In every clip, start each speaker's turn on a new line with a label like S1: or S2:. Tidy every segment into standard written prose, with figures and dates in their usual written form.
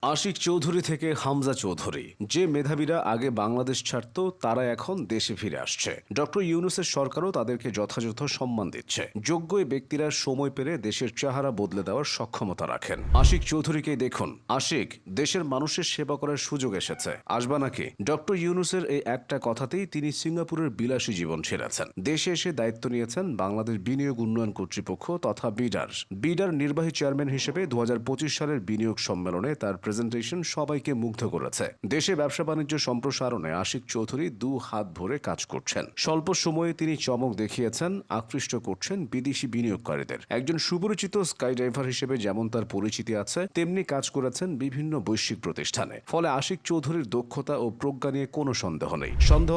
S1: আশিক চৌধুরী থেকে হামজা চৌধুরী, যে মেধাবীরা আগে বাংলাদেশ ছাড়ত তারা এখন দেশে ফিরে আসছে। ডক্টর ইউনূসের সরকারও তাদেরকে যথাযথ সম্মান দিচ্ছে। যোগ্য এই ব্যক্তিরা সময় পেলে দেশের চেহারা বদলে দেওয়ার সক্ষমতা রাখেন। আশিক চৌধুরীকেই দেখুন। আশিক, দেশের মানুষের সেবা করার সুযোগ এসেছে, আসবা নাকি? ডক্টর ইউনূসের এই একটা কথাতেই তিনি সিঙ্গাপুরের বিলাসী জীবন ছেড়েছেন। দেশে এসে দায়িত্ব নিয়েছেন বাংলাদেশ বিনিয়োগ উন্নয়ন কর্তৃপক্ষ তথা বিডার নির্বাহী চেয়ারম্যান হিসেবে 2025 সালের বিনিয়োগ সম্মেলনে তার প্রেজেন্টেশন সবাইকে মুগ্ধ করেছে। দেশে ব্যবসা বাণিজ্য সম্প্রসারণে আশিক চৌধুরী দু হাত ভরে কাজ করছেন। স্বল্প সময়ে তিনি চমক দেখিয়েছেন, আকৃষ্ট করছেন বিদেশি বিনিয়োগকারীদের। একজন সুপরিচিত স্কাই ড্রাইভার হিসেবে যেমন তার পরিচিতি আছে, তেমনি কাজ করেছেন বিভিন্ন বৈশ্বিক প্রতিষ্ঠানে। ফলে আশিক চৌধুরীর দক্ষতা ও প্রজ্ঞা নিয়ে কোনো সন্দেহ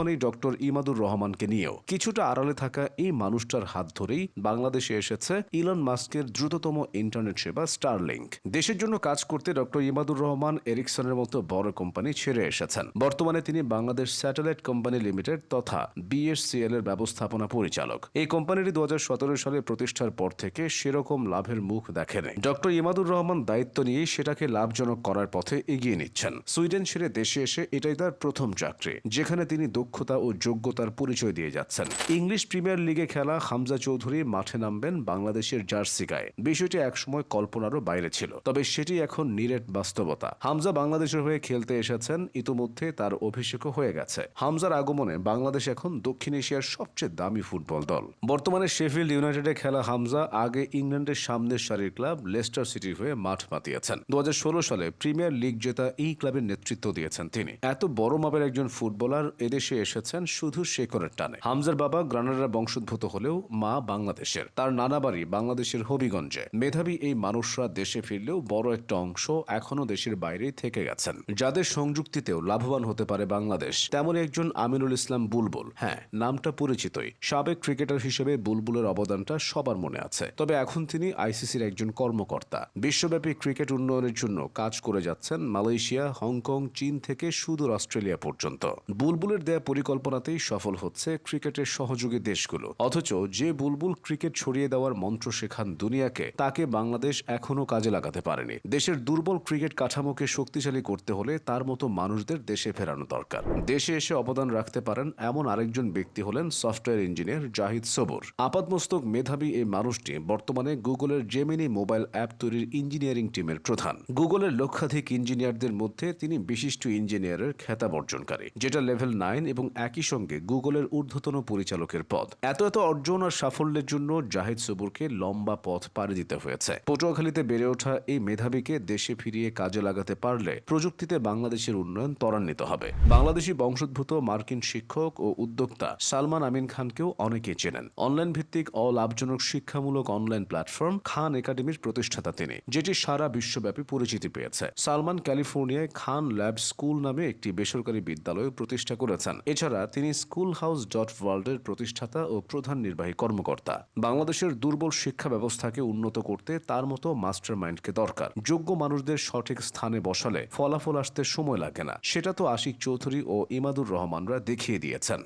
S1: নেই ডক্টর ইমাদুর রহমানকে নিয়েও। কিছুটা আড়ালে থাকা এই মানুষটার হাত ধরেই বাংলাদেশে এসেছে ইলন মাস্কের দ্রুততম ইন্টারনেট সেবা স্টারলিংক। দেশের জন্য কাজ করতে ডক্টর ইমাদুর রহমান এরিকসনের মতো বড় কোম্পানি ছেড়ে এসেছেন। বর্তমানে তিনি বাংলাদেশ স্যাটেলাইট কোম্পানি লিমিটেড তথা বিএসসিএল এর ব্যবস্থাপনা পরিচালক। এই কোম্পানিটি 2017 সালে প্রতিষ্ঠার পর থেকে সেরকম লাভের মুখ দেখেনি। ডক্টর ইমাদুর রহমান দায়িত্ব নিয়েই সেটাকে লাভজনক করার পথে এগিয়ে নিচ্ছেন। সুইডেন ছেড়ে দেশে এসে এটাই তার প্রথম চাকরি, যেখানে তিনি দক্ষতা ও যোগ্যতার পরিচয় দিয়ে যাচ্ছেন। ইংলিশ প্রিমিয়ার লিগে খেলা হামজা চৌধুরী মাঠে নামবেন বাংলাদেশের জার্সি গায়ে। বিষয়টি একসময় কল্পনারও বাইরে ছিল, তবে সেটি এখন নিরেট বাস্তবতা। হামজা বাংলাদেশের হয়ে খেলতে এসেছেন, ইতোমধ্যে তার অভিষেকও হয়ে গেছে। হামজার আগমনে বাংলাদেশ এখন দক্ষিণ এশিয়ার সবচেয়ে দামি ফুটবল দল। বর্তমানে শেফিল্ড ইউনাইটেডে খেলা হামজা আগে ইংল্যান্ডের সামনের সারির ক্লাব লেস্টার সিটির হয়ে মাঠ মাতিয়েছেন। 2016 সালে প্রিমিয়ার লিগ জেতা এই ক্লাবের নেতৃত্ব দিয়েছেন তিনি। এত বড় মাপের একজন ফুটবলার এদেশে এসেছেন শুধু শেকড়ের টানে। হামজার বাবা গ্রানাডার বংশোদ্ভূত হলেও মা বাংলাদেশের। তার নানা বাড়ি বাংলাদেশের হবিগঞ্জে। মেধাবী এই মানুষরা দেশে ফিরলেও বড় একটা অংশ এখনো দেশের বাইরেই থেকে গেছেন, যাদের সংযুক্তিতেও লাভবান হতে পারে বাংলাদেশ। তেমন একজন আমিনুল ইসলাম বুলবুল। হ্যাঁ, নামটা পরিচিতই। সাবেক ক্রিকেটার হিসেবে বুলবুলের অবদানটা সবার মনে আছে। তবে এখন তিনি আইসিসির একজন কর্মকর্তা। বিশ্বব্যাপী ক্রিকেট উন্নয়নের জন্য কাজ করে যাচ্ছেন মালয়েশিয়া, হংকং, চীন থেকে সুদূর অস্ট্রেলিয়া পর্যন্ত। বুলবুলের দেয়া পরিকল্পনাতেই সফল হচ্ছে ক্রিকেটের সহযোগী দেশগুলো। অথচ যে বুলবুল ক্রিকেট ছড়িয়ে দেওয়ার মন্ত্র শেখান দুনিয়াকে, তাকে বাংলাদেশ এখনো কাজে লাগাতে পারেনি। দেশের দুর্বল ক্রিকেট কাঠামোকে শক্তিশালী করতে হলে তার মতো মানুষদের দেশে ফেরানো দরকার। দেশে এসে অবদান রাখতে পারেন এমন আরেকজন ব্যক্তি হলেন সফটওয়্যার ইঞ্জিনিয়ার জাহিদ সবুর। আপাতমস্তক মেধাবী এই মানুষটি বর্তমানে গুগলের জেমিনি মোবাইল অ্যাপ তৈরির ইঞ্জিনিয়ারিং টিমের প্রধান। গুগলের লক্ষাধিক ইঞ্জিনিয়ারদের মধ্যে তিনি বিশিষ্ট ইঞ্জিনিয়ারের খেতাব অর্জনকারী, যেটা লেভেল 9 এবং একই সঙ্গে গুগলের ঊর্ধ্বতন পরিচালকের পদ। এত অর্জন আর সাফল্যের জন্য জাহিদ সবুরকে লম্বা পথ পাড়ি দিতে হয়েছে। পটুয়াখালীতে বেড়ে ওঠা এই মেধাবীকে দেশে ফিরিয়ে কাজে লাগাতে পারলে প্রযুক্তিতে বাংলাদেশের উন্নয়ন ত্বরান্বিত হবে। বাংলাদেশি বংশোদ্ভূত মার্কিন শিক্ষক ও উদ্যোক্তা সালমান আমিন খানকেও অনেকে চেনেন। অনলাইন ভিত্তিক অলাভজনক শিক্ষামূলক অনলাইন প্ল্যাটফর্ম খান একাডেমির প্রতিষ্ঠাতা তিনি, যেটি সারা বিশ্বব্যাপী পরিচিতি পেয়েছে। সালমান ক্যালিফোর্নিয়ায় খান ল্যাব স্কুল নামে একটি বেসরকারি বিদ্যালয় প্রতিষ্ঠা করেছেন। এছাড়া তিনি স্কুল হাউস ওয়ার্ল্ডের প্রতিষ্ঠাতা ও প্রধান নির্বাহী কর্মকর্তা। বাংলাদেশের দুর্বল শিক্ষা ব্যবস্থাকে উন্নত করতে তার মতো মাস্টার মাইন্ডকে দরকার। যোগ্য মানুষদের সঠিক স্থানে বসালে ফলাফল আসতে সময় লাগে না। সেটা তো আশিক চৌধুরী ও ইমাদুর রহমানরা দেখিয়ে দিয়েছেন।